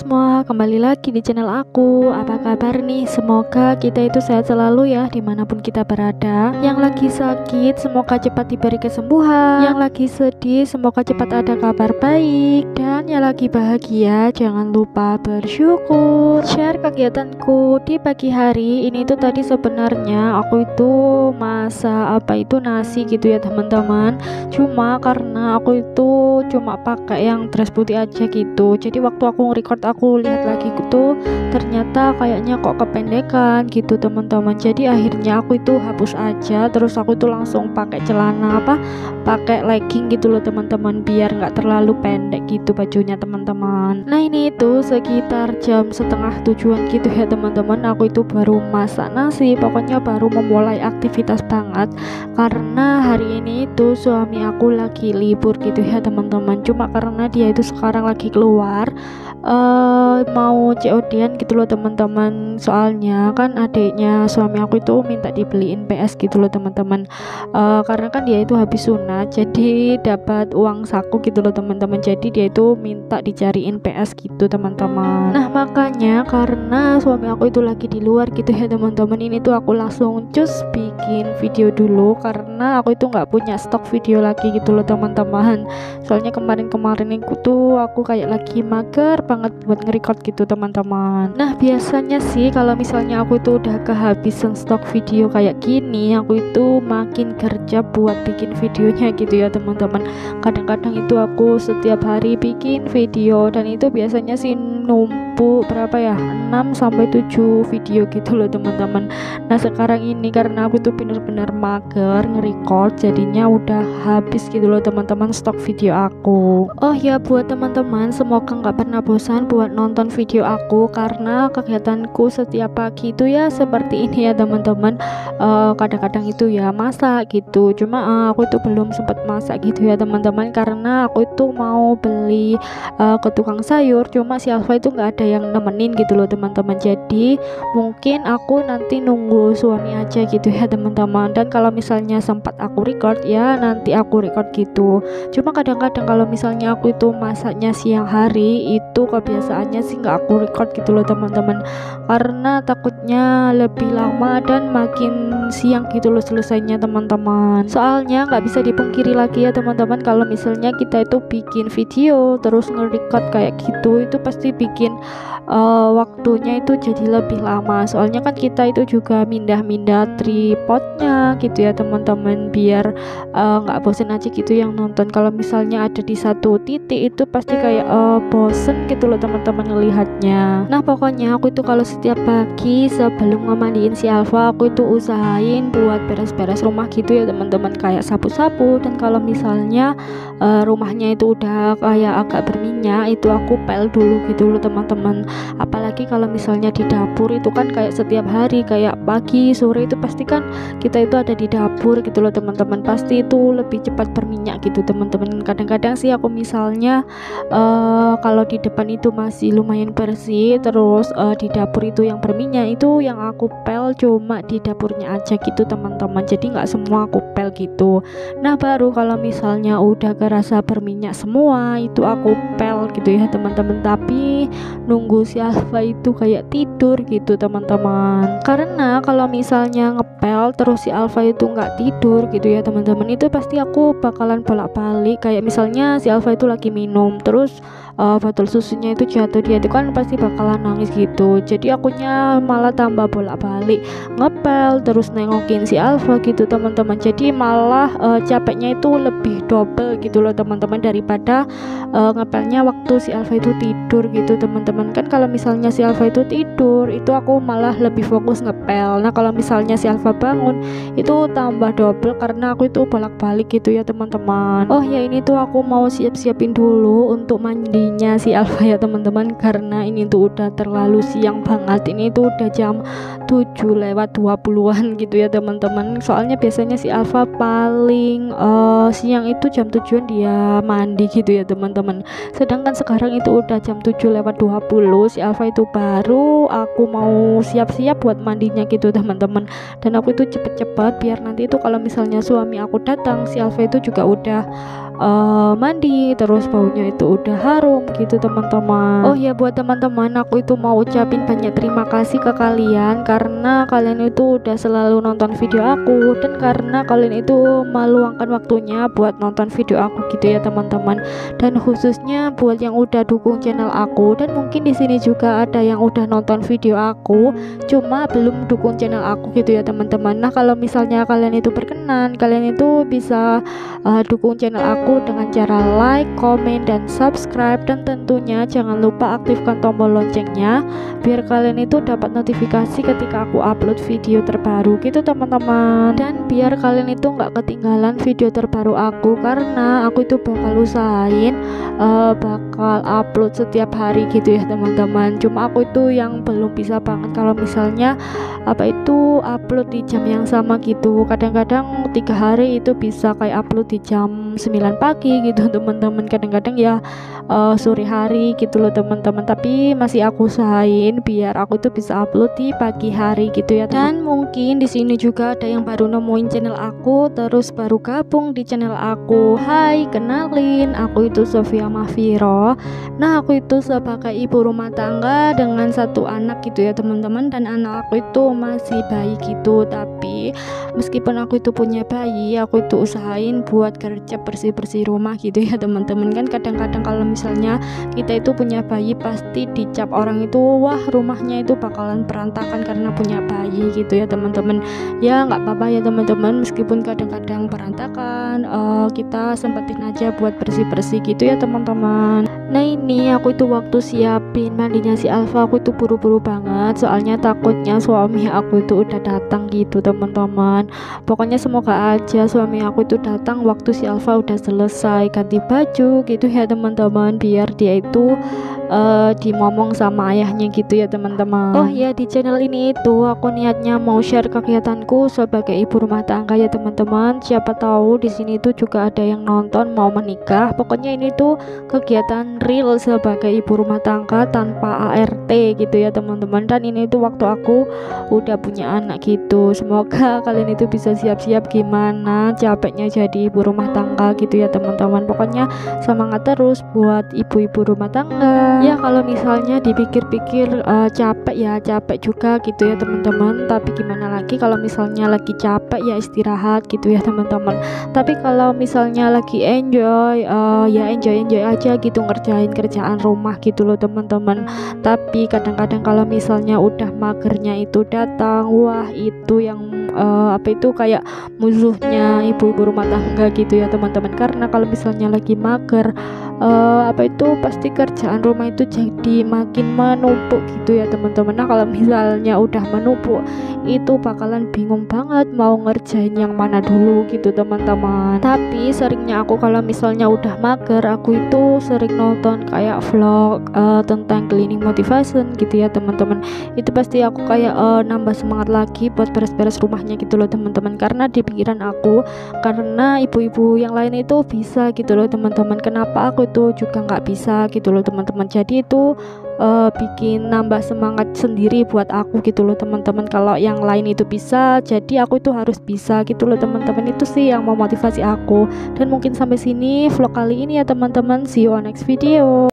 semua, kembali lagi di channel aku. Apa kabar nih? Semoga kita itu sehat selalu ya, dimanapun kita berada. Yang lagi sakit, semoga cepat diberi kesembuhan. Yang lagi sedih, semoga cepat ada kabar baik. Dan yang lagi bahagia, jangan lupa bersyukur. Share kegiatanku di pagi hari ini tuh tadi sebenarnya aku itu masak nasi gitu ya teman-teman. Cuma karena aku itu cuma pakai yang beras putih aja gitu, jadi waktu aku nge-record aku lihat lagi gitu, ternyata kayaknya kok kependekan gitu teman-teman. Jadi akhirnya aku itu hapus aja, terus aku itu langsung pakai celana pakai legging gitu loh teman-teman, biar nggak terlalu pendek gitu bajunya teman-teman. Nah ini itu sekitar jam setengah 7-an gitu ya teman-teman, aku itu baru masak nasi, pokoknya baru memulai aktivitas banget karena hari ini itu suami aku lagi libur gitu ya teman-teman. Cuma karena dia itu sekarang lagi keluar mau COD-an gitu loh teman-teman, soalnya kan adiknya suami aku itu minta dibeliin PS gitu loh teman-teman. Karena kan dia itu habis sunat, jadi dapat uang saku gitu loh teman-teman, jadi dia itu minta dicariin PS gitu teman-teman. Nah makanya karena suami aku itu lagi di luar gitu ya teman-teman, ini tuh aku langsung cus bikin video dulu karena aku itu nggak punya stok video lagi gitu loh teman-teman. Soalnya kemarin itu tuh aku kayak lagi mager banget buat nge-record gitu teman-teman. Nah biasanya sih kalau misalnya aku itu udah kehabisan stok video kayak gini, aku itu makin kerja buat bikin videonya gitu ya teman-teman. Kadang-kadang itu aku setiap hari bikin video dan itu biasanya sih numpuk 6-7 video gitu loh teman-teman. Nah sekarang ini karena aku tuh bener-bener mager nge-record, jadinya udah habis gitu loh teman-teman stok video aku. Oh ya buat teman-teman, semoga nggak pernah bosan buat nonton video aku karena kegiatanku setiap pagi itu ya seperti ini ya teman-teman. Kadang-kadang itu ya masak gitu, cuma aku tuh belum sempat masak gitu ya teman-teman karena aku itu mau beli ke tukang sayur, cuma si Alfa itu nggak ada yang nemenin gitu loh teman-teman. Jadi mungkin aku nanti nunggu suami aja gitu ya teman-teman, dan kalau misalnya sempat aku record ya nanti aku record gitu. Cuma kadang-kadang kalau misalnya aku itu masaknya siang hari itu kebiasaannya sih nggak aku record gitu loh teman-teman, karena takutnya lebih lama dan makin siang gitu loh selesainya teman-teman. Soalnya nggak bisa dipungkiri lagi ya teman-teman, kalau misalnya kita itu bikin video terus nge-record kayak gitu, itu pasti bikin waktunya itu jadi lebih lama. Soalnya kan kita itu juga mindah-mindah tripodnya gitu ya teman-teman, biar nggak bosen aja gitu yang nonton. Kalau misalnya ada di satu titik itu pasti kayak bosen gitu loh teman-teman ngelihatnya. Nah pokoknya aku itu kalau setiap pagi sebelum ngemandiin si Alfa, aku itu usahain buat beres-beres rumah gitu ya teman-teman, kayak sapu-sapu. Dan kalau misalnya rumahnya itu udah kayak agak berminyak, itu aku pel dulu gitu loh teman-teman. Apalagi kalau misalnya di dapur itu kan kayak setiap hari, kayak pagi sore itu pasti kan kita itu ada di dapur gitu loh teman-teman, pasti itu lebih cepat berminyak gitu teman-teman. Kadang-kadang sih aku misalnya kalau di depan itu masih lumayan bersih, terus di dapur itu yang berminyak, itu yang aku pel cuma di dapurnya aja gitu teman-teman, jadi nggak semua aku pel gitu. Nah baru kalau misalnya udah kerasa berminyak semua itu aku pel gitu ya teman-teman, tapi nunggu si Alfa itu kayak tidur gitu teman-teman. Karena kalau misalnya ngepel terus si Alfa itu nggak tidur gitu ya teman-teman, itu pasti aku bakalan bolak-balik. Kayak misalnya si Alfa itu lagi minum terus botol susunya itu jatuh, dia itu kan pasti bakalan nangis gitu. Jadi akunya malah tambah bolak-balik ngepel terus nengokin si Alfa gitu teman-teman, jadi malah capeknya itu lebih double gitu loh teman-teman daripada ngepelnya waktu si Alfa itu tidur gitu teman-teman. Kan kalau misalnya si Alfa itu tidur itu aku malah lebih fokus ngepel. Nah kalau misalnya si Alfa bangun itu tambah double karena aku itu bolak-balik gitu ya teman-teman. Oh ya ini tuh aku mau siap-siapin dulu untuk mandinya si Alfa ya teman-teman, karena ini tuh udah terlalu siang banget. Ini tuh udah jam 7:20-an gitu ya teman-teman. Soalnya biasanya si Alfa paling siang itu jam 7-an dia mandi gitu ya teman-teman. Sedangkan sekarang itu udah jam 7:20, si Alfa itu baru aku mau siap-siap buat mandinya gitu teman-teman. Dan aku itu cepet-cepet biar nanti itu kalau misalnya suami aku datang, si Alfa itu juga udah mandi, terus baunya itu udah harum gitu teman-teman. Oh ya, buat teman-teman, aku itu mau ucapin banyak terima kasih ke kalian karena kalian itu udah selalu nonton video aku, dan karena kalian itu meluangkan waktunya buat nonton video aku gitu ya teman-teman. Dan khususnya buat yang udah dukung channel aku, dan mungkin di sini juga ada yang udah nonton video aku cuma belum dukung channel aku gitu ya teman-teman. Nah, kalau misalnya kalian itu berkenan, kalian itu bisa dukung channel aku dengan cara like, komen, dan subscribe, dan tentunya jangan lupa aktifkan tombol loncengnya biar kalian itu dapat notifikasi ketika aku upload video terbaru gitu teman-teman. Dan biar kalian itu nggak ketinggalan video terbaru aku, karena aku itu bakal usahain bakal upload setiap hari gitu ya teman-teman. Cuma aku itu yang belum bisa banget kalau misalnya upload di jam yang sama gitu. Kadang-kadang 3 hari itu bisa kayak upload di jam 9 pagi gitu teman-teman, kadang-kadang ya sore hari gitu loh teman-teman. Tapi masih aku usahain biar aku tuh bisa upload di pagi hari gitu ya. Dan mungkin di sini juga ada yang baru nemuin channel aku, terus baru gabung di channel aku. Hai, kenalin, aku itu Sofia Mahfiro. Nah, aku itu sebagai ibu rumah tangga dengan 1 anak gitu ya teman-teman, dan anak aku itu masih bayi gitu. Tapi meskipun aku itu punya bayi, aku itu usahain buat kerja bersih-bersih rumah gitu ya teman-teman. Kan kadang-kadang kalau misalnya kita itu punya bayi pasti dicap orang itu, wah rumahnya itu bakalan berantakan karena punya bayi gitu ya teman-teman. Ya nggak apa-apa ya teman-teman, meskipun kadang-kadang berantakan, kita sempetin aja buat bersih-bersih gitu ya teman-teman. Nah, ini aku itu waktu siapin mandinya si Alfa, aku itu buru-buru banget soalnya takutnya suami aku itu udah datang gitu teman-teman. Pokoknya semoga aja suami aku itu datang waktu si Alfa udah selesai ganti baju gitu ya teman-teman, biar dia itu dimomong sama ayahnya gitu ya teman-teman. Oh ya, di channel ini itu aku niatnya mau share kegiatanku sebagai ibu rumah tangga ya teman-teman. Siapa tahu di sini tuh juga ada yang nonton mau menikah. Pokoknya ini tuh kegiatan real sebagai ibu rumah tangga tanpa ART gitu ya teman-teman. Dan ini tuh waktu aku udah punya anak gitu. Semoga kalian itu bisa siap-siap gimana capeknya jadi ibu rumah tangga gitu ya teman-teman. Pokoknya semangat terus buat ibu-ibu rumah tangga. Ya kalau misalnya dipikir-pikir capek ya capek juga gitu ya teman-teman. Tapi gimana lagi, kalau misalnya lagi capek ya istirahat gitu ya teman-teman. Tapi kalau misalnya lagi enjoy, ya enjoy aja gitu ngerjain kerjaan rumah gitu loh teman-teman. Tapi kadang-kadang kalau misalnya udah magernya itu datang, wah itu yang kayak musuhnya ibu-ibu rumah tangga gitu ya teman-teman. Karena kalau misalnya lagi mager, pasti kerjaan rumah itu jadi makin menumpuk gitu ya teman-teman. Nah, kalau misalnya udah menumpuk itu bakalan bingung banget mau ngerjain yang mana dulu gitu teman-teman. Tapi seringnya aku kalau misalnya udah mager, aku itu sering nonton kayak vlog tentang cleaning motivation gitu ya teman-teman. Itu pasti aku kayak nambah semangat lagi buat beres-beres rumahnya gitu loh teman-teman. Karena di pikiran aku, karena ibu-ibu yang lain itu bisa gitu loh teman-teman, kenapa aku itu juga nggak bisa gitu loh teman-teman. Jadi itu bikin nambah semangat sendiri buat aku gitu loh teman-teman. Kalau yang lain itu bisa, jadi aku itu harus bisa gitu loh teman-teman. Itu sih yang memotivasi aku. Dan mungkin sampai sini vlog kali ini ya teman-teman. See you on next video.